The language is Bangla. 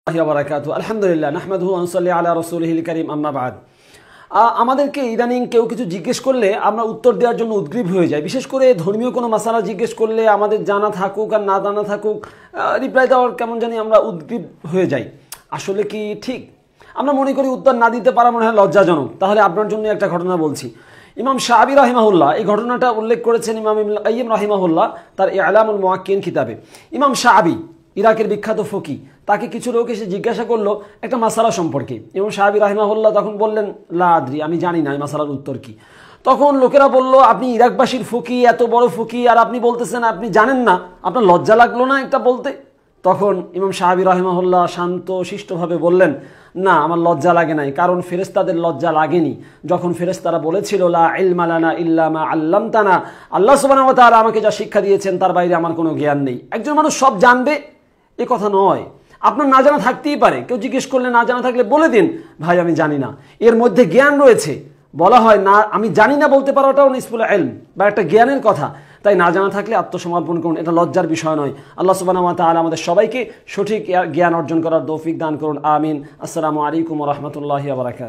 আলহামদুলিল্লাহ নাহমাদুহু ওয়া নুসাল্লি আলা রাসূলিহিল কারীম আম্মা বা'দ। আমাদেরকে ইদানিং কেউ কিছু জিজ্ঞেস করলে আমরা উত্তর দেওয়ার জন্য উদ্গ্রীব হয়ে যাই। বিশেষ করে ধর্মীয় কোনো মাসালা জিজ্ঞেস করলে আমাদের জানা থাকুক আর না জানা থাকুক রিপ্লাই দেওয়ার কেমন জানি আমরা উদ্গ্রীব হয়ে যাই। আসলে কি ঠিক? আমরা মনে করি উত্তর না দিতে পারা মনে হয় লজ্জাজনক। তাহলে আপনার জন্য একটা ঘটনা বলছি। ইমাম শাআবী রাহিমাহুল্লাহ এই ঘটনাটা উল্লেখ করেছেন ইমাম ইবনুল কাইয়িম রাহিমাহুল্লাহ তার ইলামুল মুওয়াক্কিন কিতাবে। ইমাম শাআবী ইরাকের বিখ্যাত ফকি, তাকে কিছু লোক এসে জিজ্ঞাসা করলো একটা মাসালা সম্পর্কে। ইমাম শাআবী রাহিমাহুল্লাহ তখন বললেন, লা আদরি, আমি জানি না এই মাসালার উত্তর কি। তখন লোকেরা বলল, আপনি ইরাকবাসীর ফকি, এত বড় ফকি, আর আপনি বলতেছেন আপনি জানেন না, আপনার লজ্জা লাগলো না এটা বলতে? তখন ইমাম শাআবী রাহিমাহুল্লাহ শান্ত শিষ্টভাবে বললেন, না, আমার লজ্জা লাগে নাই, কারণ ফেরেশতাদের লজ্জা লাগেনি যখন ফেরেশতারা বলেছিল লা ইলমা লানা ইল্লা মা আল্লামতানা, আল্লাহ সুবহানাহু ওয়া তাআলা আমাকে যা শিক্ষা দিয়েছেন তার বাইরে আমার কোনো জ্ঞান নেই। একজন মানুষ সব জানবে এ কথা নয়। আপনার না জানা থাকতেই পারে, কেউ জিজ্ঞেস করলে না জানা থাকলে বলে দিন, ভাই আমি জানি না, এর মধ্যে জ্ঞান রয়েছে। বলা হয় না আমি জানি না বলতে পারাটাও নিসফুল ইলম বা একটা জ্ঞানের কথা। তাই না জানা থাকলে আত্মসমর্পণ করুন, এটা লজ্জার বিষয় নয়। আল্লাহ সুবহানাহু ওয়া তাআলা আমাদের সবাইকে সঠিক জ্ঞান অর্জন করার তৌফিক দান করুন, আমিন। আসসালামু আলাইকুম ওয়া রাহমাতুল্লাহি ওয়া বারাকাতুহু।